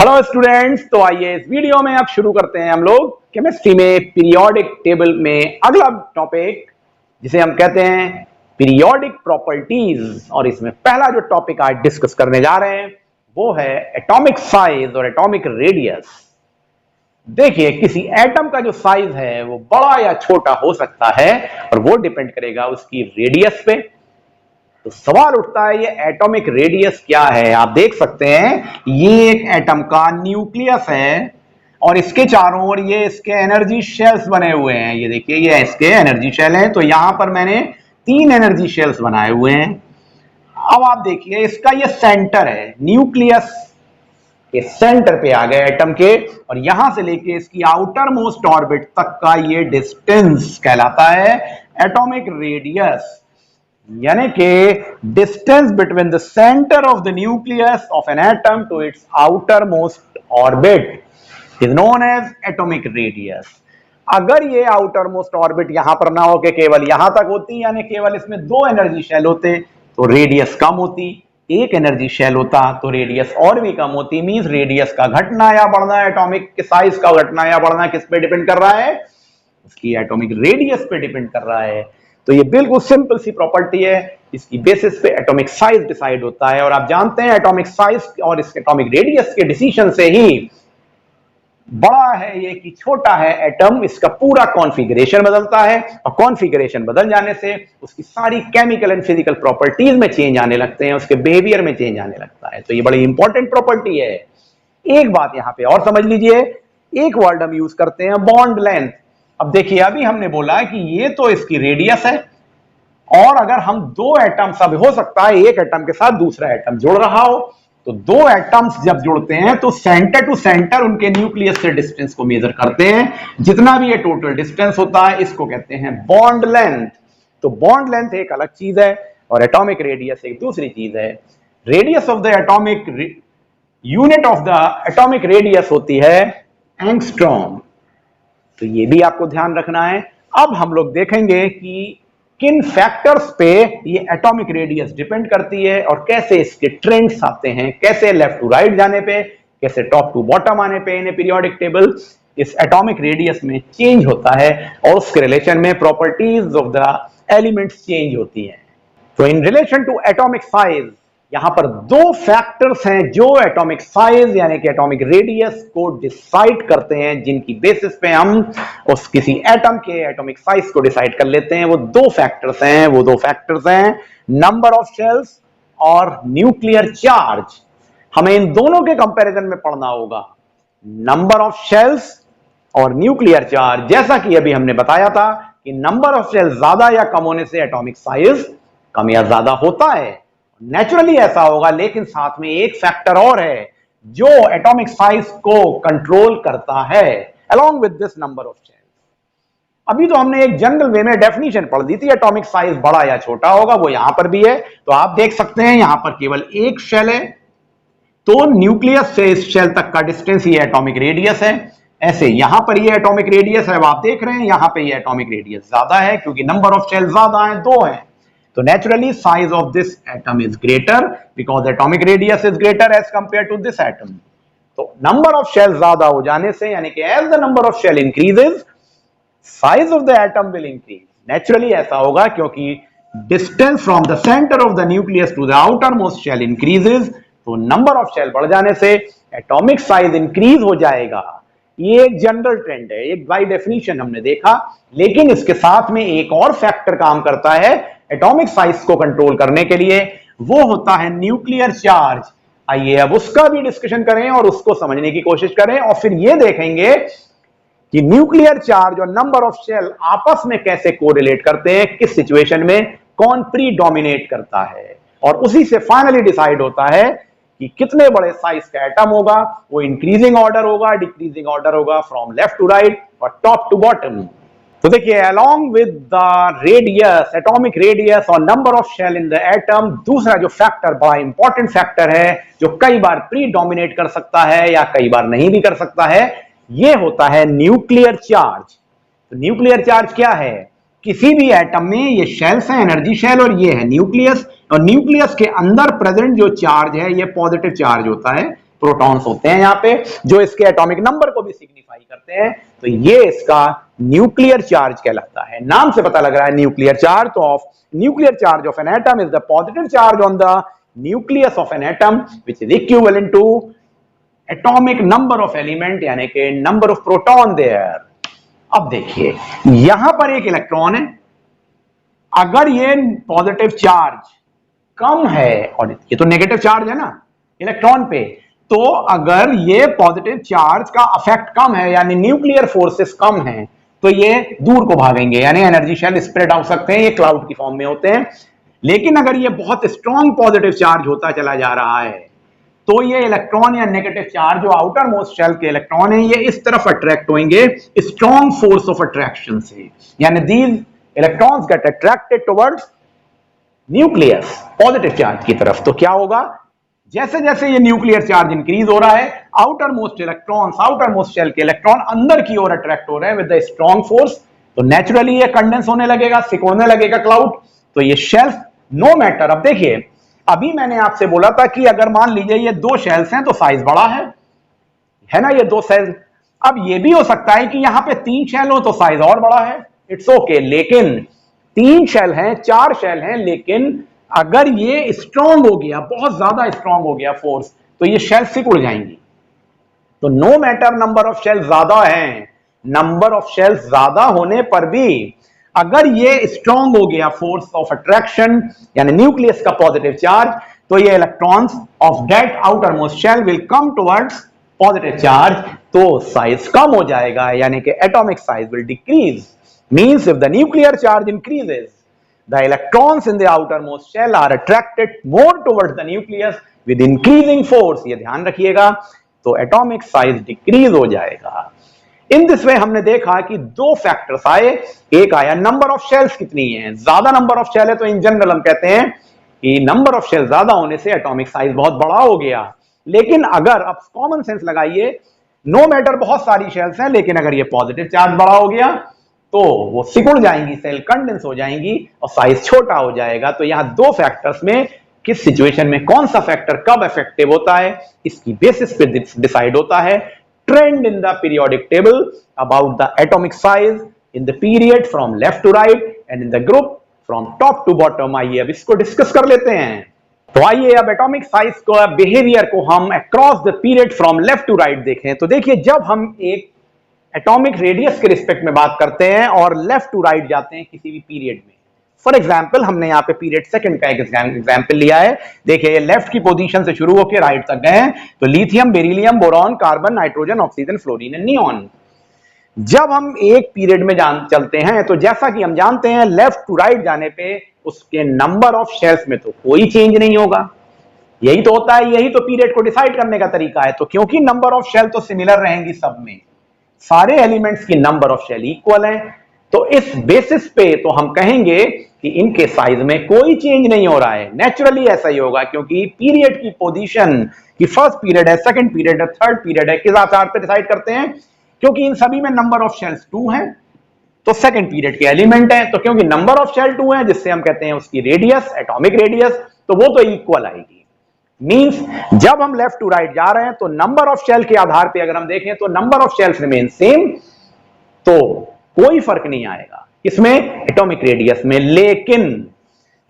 Hello students, तो आइए इस वीडियो में अब शुरू करते हैं हम लोग केमिस्ट्री में पीरियोडिक टेबल में अगला टॉपिक जिसे हम कहते हैं पीरियोडिक प्रॉपर्टीज। और इसमें पहला जो टॉपिक आज डिस्कस करने जा रहे हैं वो है एटॉमिक साइज और एटॉमिक रेडियस। देखिए, किसी एटम का जो साइज है वो बड़ा या छोटा हो सकता है और वो डिपेंड करेगा उसकी रेडियस पे। तो सवाल उठता है, ये एटॉमिक रेडियस क्या है। आप देख सकते हैं ये एक एटम का न्यूक्लियस है और इसके चारों ओर ये इसके एनर्जी शेल्स बने हुए हैं। ये देखिए, ये इसके एनर्जी शेल हैं। तो यहां पर मैंने 3 एनर्जी शेल्स बनाए हुए हैं। अब आप देखिए, इसका ये सेंटर है, न्यूक्लियस के सेंटर पे आ गए एटम के, और यहां से लेके इसकी आउटर मोस्ट ऑर्बिट तक का ये डिस्टेंस कहलाता है एटॉमिक रेडियस। यानी कि distance between the centre of the nucleus of an atom to its outer most orbit is known as atomic radius. अगर ये आउटर मोस्ट ऑर्बिट यहां पर ना हो के केवल यहां तक होती, यानी केवल इसमें 2 एनर्जी शेल होते, तो रेडियस कम होती। 1 एनर्जी शेल होता तो रेडियस और भी कम होती। मींस रेडियस का घटना या बढ़ना, एटॉमिक के साइज का घटना या बढ़ना किस पे डिपेंड कर रहा है? उसकी एटॉमिक रेडियस पे डिपेंड कर रहा है। तो ये बिल्कुल सिंपल सी प्रॉपर्टी है, इसकी बेसिस पे एटॉमिक साइज डिसाइड होता है। और आप जानते हैं एटॉमिक साइज और इसके एटॉमिक रेडियस के डिसीजन से ही बड़ा है ये कि छोटा है एटम, इसका पूरा कॉन्फ़िगरेशन बदलता है, और कॉन्फ़िगरेशन बदल जाने से उसकी सारी केमिकल एंड फिजिकल प्रॉपर्टीज में चेंज आने लगते हैं, उसके बिहेवियर में चेंज आने लगता है। तो ये बड़ी इंपॉर्टेंट प्रॉपर्टी है। एक बात यहां पे और समझ लीजिए, एक वर्ड हम यूज करते हैं बॉन्ड लेंथ। अब देखिए, अभी हमने बोला कि ये तो इसकी रेडियस है, और अगर हम 2 एटम्स, अब हो सकता है एक एटम के साथ दूसरा एटम जुड़ रहा हो, तो 2 एटम्स जब जुड़ते हैं तो सेंटर टू सेंटर उनके न्यूक्लियस से डिस्टेंस को मेजर करते हैं। जितना भी ये टोटल डिस्टेंस होता है इसको कहते हैं बॉन्ड लेंथ। तो बॉन्ड लेंथ एक अलग चीज है और एटॉमिक रेडियस एक दूसरी चीज है। Radius of the atomic unit of the atomic radius होती है एंगस्ट्रॉम। तो ये भी आपको ध्यान रखना है। अब हम लोग देखेंगे कि किन फैक्टर्स पे ये एटॉमिक रेडियस डिपेंड करती है और कैसे इसके ट्रेंड्स आते हैं, कैसे लेफ्ट टू राइट जाने पे, कैसे टॉप टू बॉटम आने पे इन पीरियोडिक टेबल इस एटॉमिक रेडियस में चेंज होता है, और उसके रिलेशन में properties of the elements change होती हैं। तो in relation to atomic size यहां पर 2 फैक्टर्स हैं जो एटॉमिक साइज यानी कि एटॉमिक रेडियस को डिसाइड करते हैं, जिनकी बेसिस पे हम उस किसी एटम के एटॉमिक साइज को डिसाइड कर लेते हैं। वो 2 फैक्टर्स हैं नंबर ऑफ शेल्स और न्यूक्लियर चार्ज। हमें इन दोनों के कंपैरिजन में पढ़ना होगा, नंबर ऑफ शेल्स और न्यूक्लियर चार्ज। जैसा कि अभी हमने बताया था कि नंबर ऑफ शेल्स ज्यादा या कम होने से एटॉमिक साइज कम या ज्यादा होता है, नेचुरली ऐसा होगा। लेकिन साथ में एक फैक्टर और है जो एटॉमिक साइज को कंट्रोल करता है along with this number of shells. अभी तो हमने एक जनरल वे में डेफिनेशन पढ़ दी थी, एटॉमिक साइज बड़ा या छोटा होगा, वो यहां पर भी है। तो आप देख सकते हैं यहां पर केवल एक शेल है, तो न्यूक्लियस से इस शेल तक का डिस्टेंस ये एटॉमिक रेडियस है। ऐसे यहां पर ये एटॉमिक रेडियस है, आप देख रहे हैं यहां पे ये एटॉमिक रेडियस ज्यादा है क्योंकि नंबर ऑफ शेल ज्यादा है, 2 है। तो naturally size of this atom is greater because atomic radius is greater as compared to this atom. तो number of shells ज्यादा हो जाने से, यानी कि as the number of shell increases, size of the atom will increase. Naturally ऐसा होगा क्योंकि distance from the center of the nucleus to the outermost shell increases, तो number of shell बढ़ जाने से atomic size increase हो जाएगा। ये एक जनरल ट्रेंड है, एक बाय डेफिनेशन हमने देखा। लेकिन इसके साथ में एक और फैक्टर काम करता है एटॉमिक साइज को कंट्रोल करने के लिए, वो होता है न्यूक्लियर चार्ज। आइए अब उसका भी डिस्कशन करें और उसको समझने की कोशिश करें, और फिर ये देखेंगे कि न्यूक्लियर चार्ज और नंबर ऑफ शेल आपस में कैसे कोरिलेट करते हैं, किस सिचुएशन में कौन प्रीडोमिनेट करता है, और उसी से फाइनली डिसाइड होता है कि कितने बड़े साइज का एटम होगा। वो इंक्रीजिंग ऑर्डर होगा, डिक्रीजिंग ऑर्डर होगा, फ्रॉम लेफ्ट टू राइट और टॉप टू बॉटम। तो देखिए, along with the radius, atomic radius और number of shell in the atom, दूसरा जो फैक्टर बड़ा इंपॉर्टेंट फैक्टर है जो कई बार प्रीडोमिनेट कर सकता है या कई बार नहीं भी कर सकता है, ये होता है न्यूक्लियर चार्ज। तो न्यूक्लियर चार्ज क्या है? किसी भी एटम में ये शेल्स हैं, एनर्जी शेल, और ये है न्यूक्लियस, और न्यूक्लियस के अंदर प्रेजेंट जो चार्ज है ये पॉजिटिव चार्ज होता है, प्रोटॉन्स होते हैं यहाँ पे, जो इसके एटॉमिक नंबर को भी सिग्निफाई करते हैं। तो ये इसका न्यूक्लियर चार्ज कहलाता है। नाम से पता लग रहा है न्यूक्लियर चार्ज। तो nuclear charge of an atom is the positive charge on the nucleus of an atom which is equivalent to atomic number of element, यानी कि नंबर ऑफ प्रोटॉन देयर। अब देखिए यहां पर एक इलेक्ट्रॉन है, अगर ये पॉजिटिव चार्ज कम है, और ये तो नेगेटिव चार्ज है ना इलेक्ट्रॉन पे, तो अगर ये पॉजिटिव चार्ज का अफेक्ट कम है यानी न्यूक्लियर फोर्सेस कम है, तो ये दूर को भागेंगे, यानी एनर्जी शेल स्प्रेड हो सकते हैं, ये क्लाउड की फॉर्म में होते हैं। लेकिन अगर ये बहुत स्ट्रॉन्ग पॉजिटिव चार्ज होता चला जा रहा है, तो ये इलेक्ट्रॉन या नेगेटिव चार्ज जो आउटर मोस्ट शेल के इलेक्ट्रॉन है, ये इस तरफ अट्रैक्ट होंगे स्ट्रॉन्ग फोर्स ऑफ अट्रैक्शन से, यानी these electrons get attracted towards nucleus positive charge की तरफ। तो क्या होगा, जैसे जैसे ये न्यूक्लियर चार्ज इंक्रीज हो रहा है, outer most electrons, outer most shell के इलेक्ट्रॉन अंदर की ओर अट्रैक्ट हो रहे हैं विद द स्ट्रॉन्ग फोर्स, तो नेचुरली ये कंडेंस होने लगेगा, सिकुड़ने लगेगा क्लाउड। तो ये शेल्स नो मैटर। अब देखिए, अभी मैंने आपसे बोला था कि अगर मान लीजिए ये दो शेल्स हैं तो साइज बड़ा है ना, ये दो शेल्स। अब ये भी हो सकता है कि यहां पे तीन शेल हो तो साइज और बड़ा है, इट्स ओके। लेकिन तीन शेल हैं, चार शेल हैं, लेकिन अगर ये स्ट्रांग हो गया, बहुत ज्यादा स्ट्रांग हो गया फोर्स, तो ये शेल सिकुड़ जाएंगी। तो no matter number of shell ज्यादा हैं, नंबर ऑफ शेल ज्यादा होने पर भी अगर ये स्ट्रांग हो गया फोर्स ऑफ अट्रैक्शन यानी न्यूक्लियस का पॉजिटिव चार्ज, तो ये electrons of that outer most shell will come towards positive charge, तो साइज कम हो जाएगा, यानी कि atomic size will decrease. Means if the nuclear charge increases, the electrons in the outermost shell are attracted more towards the nucleus with increasing force, ये ध्यान रखिएगा, तो एटॉमिक साइज डिक्रीज हो जाएगा। इन दिस वे हमने देखा कि दो फैक्टर्स आए, एक आया नंबर ऑफ शेल्स कितनी है, ज्यादा नंबर ऑफ शेल है तो इन जनरल हम कहते हैं कि नंबर ऑफ शेल ज्यादा होने से एटॉमिक साइज बहुत बड़ा हो गया। लेकिन अगर आप कॉमन सेंस लगाइए, नो मैटर बहुत सारी शेल्स हैं, लेकिन अगर ये पॉजिटिव चार्ज बड़ा हो गया तो वो सिकुड़ जाएंगी, सेल कंडेंस हो जाएंगी और साइज छोटा हो जाएगा। तो यहां दो फैक्टर्स में किस सिचुएशन में कौन सा फैक्टर कब इफेक्टिव होता है, इसकी बेसिस पे डिसाइड होता है trend in the periodic table about the atomic size in the period from left to right and in the group from top to bottom. आइए अब इसको डिस्कस कर लेते हैं। तो आइए अब एटॉमिक साइज को, बिहेवियर को हम across the period from left to right देखें। तो देखिए, जब हम एक एटॉमिक रेडियस के रिस्पेक्ट में बात करते हैं और लेफ्ट टू राइट जाते हैं किसी भी पीरियड में, फॉर एग्जांपल हमने यहाँ पे पीरियड सेकंड का एक एग्जांपल लिया है। देखिए, लेफ्ट की पोजीशन से शुरू होकर राइट तक गए हैं, तो lithium, beryllium, boron, carbon, nitrogen, oxygen, fluorine and neon. जब हम एक पीरियड में चलते हैं, तो जैसा कि हम जानते हैं लेफ्ट टू राइट जाने पे उसके नंबर ऑफ शेल्स में तो कोई चेंज नहीं होगा। यही तो होता है, यही तो पीरियड को डिसाइड करने का तरीका है। तो क्योंकि नंबर ऑफ शेल तो सिमिलर रहेंगी सब में, सारे एलिमेंट्स की नंबर ऑफ शेल इक्वल है, तो इस बेसिस पे तो हम कहेंगे कि इनके साइज में कोई चेंज नहीं हो रहा है। नेचुरली ऐसा ही होगा, क्योंकि पीरियड की पोजीशन की फर्स्ट पीरियड है, सेकंड पीरियड है, थर्ड पीरियड है, किस आधार पर डिसाइड करते हैं, क्योंकि इन सभी में नंबर ऑफ शेल्स 2 हैं, तो सेकंड पीरियड के एलिमेंट है, तो क्योंकि नंबर ऑफ शेल 2 है, जिससे हम कहते हैं उसकी रेडियस, एटॉमिक रेडियस, तो वो तो इक्वल आएगी। मींस जब हम लेफ्ट टू राइट जा रहे हैं तो नंबर ऑफ शेल के आधार पे अगर हम देखें तो number of shells remain same, तो कोई फर्क नहीं आएगा इसमें, एटॉमिक रेडियस में। लेकिन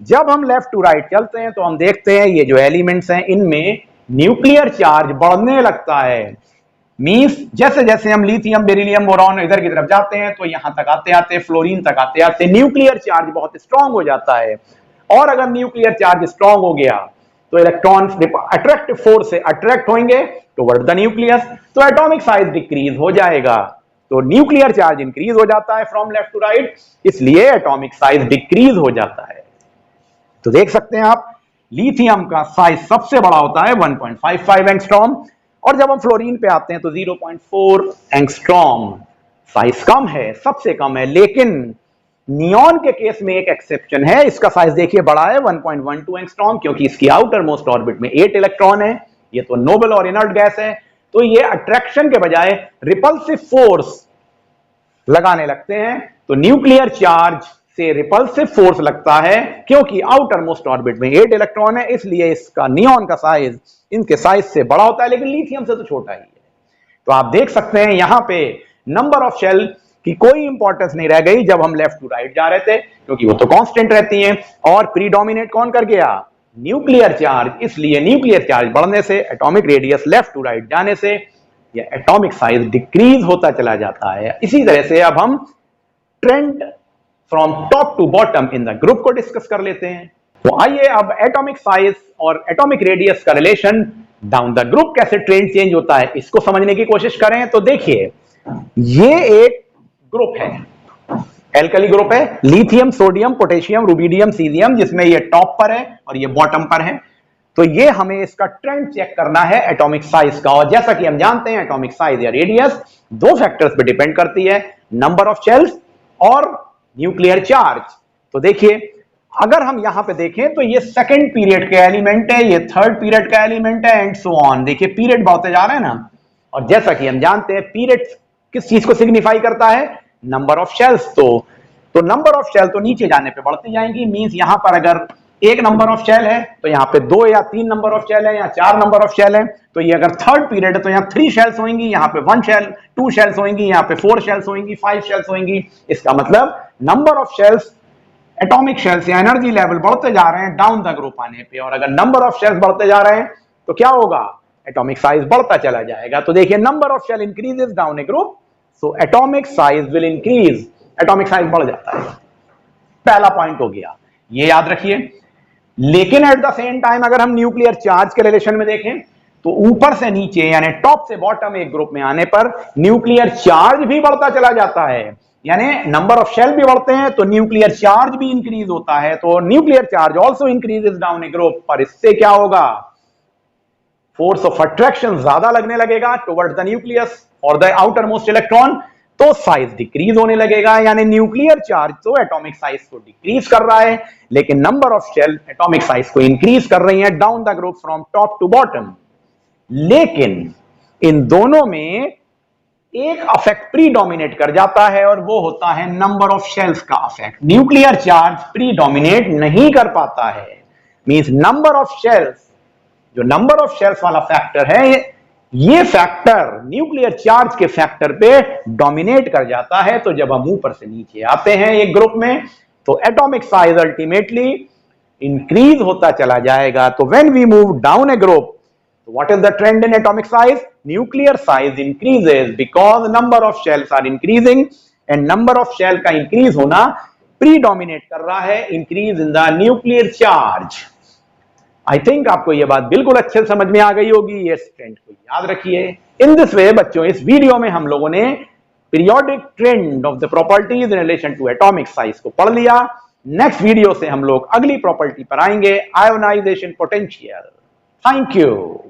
जब हम लेफ्ट टू राइट चलते हैं तो हम देखते हैं ये जो एलिमेंट्स हैं इनमें न्यूक्लियर चार्ज बढ़ने लगता है। मींस जैसे जैसे हम लिथियम, बेरिलियम, बोरॉन इधर की तरफ जाते हैं, तो यहां तक आते आते, फ्लोरीन तक आते आते न्यूक्लियर चार्ज बहुत स्ट्रांग हो जाता है। और अगर न्यूक्लियर चार्ज स्ट्रांग हो गया तो इलेक्ट्रॉन्स अट्रैक्टिव फोर्स से अट्रैक्ट होंगे टुवर्ड द न्यूक्लियस, तो एटॉमिक साइज डिक्रीज हो जाएगा। तो न्यूक्लियर चार्ज इंक्रीज हो जाता है फ्रॉम लेफ्ट टू राइट, इसलिए एटॉमिक साइज डिक्रीज हो जाता है। तो देख सकते हैं आप, लिथियम का साइज सबसे बड़ा होता है 1.55 एंगस्ट्रॉम, और जब हम फ्लोरीन पे आते हैं तो 0.4 एंगस्ट्रॉम, साइज कम है, सबसे कम है। लेकिन नियॉन के केस में एक एक्सेप्शन है, इसका साइज देखिए बड़ा है 1.12 एंगस्ट्रॉम, क्योंकि इसकी आउटर मोस्ट ऑर्बिट में 8 इलेक्ट्रॉन है, ये तो नोबल और इनर्ट गैस है, तो ये अट्रैक्शन के बजाय रिपल्सिव फोर्स लगाने लगते हैं, तो न्यूक्लियर चार्ज से रिपल्सिव फोर्स लगता है, क्योंकि आउटर मोस्ट ऑर्बिट में 8 इलेक्ट्रॉन है, इसलिए इसका नियॉन का साइज इनके साइज से बड़ा होता है, लेकिन लिथियम से तो छोटा ही है। तो आप देख सकते हैं यहां पे नंबर ऑफ शेल की कोई इंपॉर्टेंस नहीं रह गई जब हम लेफ्ट टू राइट जा रहे थे, क्योंकि वो तो कांस्टेंट रहती हैं। और प्रीडोमिनेट कौन कर गया? Nuclear charge. इसलिए न्यूक्लियर चार्ज बढ़ने से, atomic radius left to right जाने से, ये एटॉमिक साइज डिक्रीज होता चला जाता है। इसी तरह से अब हम trend from top to bottom in the group को डिस्कस कर लेते हैं। तो आइए अब एटॉमिक साइज और एटॉमिक रेडियस का रिलेशन डाउन द ग्रुप कैसे ट्रेंड चेंज होता है, इसको समझने की कोशिश करें। तो देखिए, ये एक ग्रुप है, एल्कली ग्रुप है, lithium, sodium, potassium, rubidium, caesium, जिसमें ये टॉप पर है और ये बॉटम पर है। तो ये हमें इसका ट्रेंड चेक करना है एटॉमिक साइज का। और जैसा कि हम जानते हैं, एटॉमिक साइज या रेडियस दो फैक्टर्स पे डिपेंड करती है, नंबर ऑफ शेल्स और न्यूक्लियर चार्ज। तो देखिए, अगर हम यहां पे देखें तो ये सेकंड पीरियड के एलिमेंट है, ये थर्ड पीरियड का एलिमेंट है, एंड सो ऑन। देखिए, पीरियड बढ़ते जा रहे हैं ना। और जैसा कि हम जानते हैं, पीरियड किस चीज को सिग्निफाई करता है? Number of shells. तो नंबर ऑफ शेल तो नीचे जाने पे बढ़ती जाएंगी। मींस यहां पर अगर एक नंबर ऑफ शेल है तो यहाँ पे 2 या 3 नंबर ऑफ शेल है, या 4 नंबर ऑफ शेल है। तो ये अगर थर्ड पीरियड है तो यहाँ 3 शेल्स होंगी, यहाँ पे 1 शेल, 2 शेल्स होंगी, यहाँ पे 4 शेल्स होंगी, 5 शेल्स होंगी। इसका मतलब number of shells, atomic shells या एनर्जी लेवल बढ़ते जा रहे हैं डाउन द ग्रुप आने पे। और अगर नंबर ऑफ शेल्स बढ़ते जा रहे हैं तो क्या होगा? एटॉमिक साइज बढ़ता चला जाएगा। तो देखिए, number of shell increases down a group, so atomic size will increase. Atomic size बढ़ जाता है। पहला पॉइंट हो गया, ये याद रखिए। लेकिन एट द सेम टाइम अगर हम न्यूक्लियर चार्ज के रिलेशन में देखें तो ऊपर से नीचे यानी टॉप से बॉटम एक ग्रुप में आने पर न्यूक्लियर चार्ज भी बढ़ता चला जाता है। यानी नंबर ऑफ शेल भी बढ़ते हैं तो न्यूक्लियर चार्ज भी इंक्रीज होता है। तो nuclear charge also increases down a group. पर इससे क्या होगा? फोर्स ऑफ अट्रैक्शन ज्यादा लगने लगेगा टुवर्ड्स द न्यूक्लियस और द आउटर मोस्ट इलेक्ट्रॉन, तो साइज डिक्रीज होने लगेगा। यानी न्यूक्लियर चार्ज तो एटॉमिक साइज को डिक्रीज कर रहा है, लेकिन number of shell atomic size को इंक्रीज कर रही है down the group from top to bottom. लेकिन इन दोनों में एक अफेक्ट प्रीडोमिनेट कर जाता है और वो होता है नंबर ऑफ शेल्स का अफेक्ट। न्यूक्लियर चार्ज प्रीडोमिनेट नहीं कर पाता है। मींस नंबर ऑफ शेल्स, जो नंबर ऑफ शेल्स वाला फैक्टर है, ये फैक्टर न्यूक्लियर चार्ज के फैक्टर पे डोमिनेट कर जाता है। तो जब हम ऊपर से नीचे आते हैं एक ग्रुप में तो एटॉमिक साइज अल्टीमेटली इंक्रीज होता चला जाएगा। तो when we move down a group, what is the trend in atomic size? Nuclear size increases because number of shells are increasing, and number of shell का increase होना predominate कर रहा है increase in the nuclear charge. I think आपको यह बात बिल्कुल अच्छे से समझ में आ गई होगी। ये ट्रेंड को याद रखिए। इन दिस वे बच्चों, इस वीडियो में हम लोगों ने periodic trend of the properties in relation to atomic size को पढ़ लिया। नेक्स्ट वीडियो से हम लोग अगली प्रॉपर्टी पर आएंगे, आयोनाइजेशन पोटेंशियल। Thank you.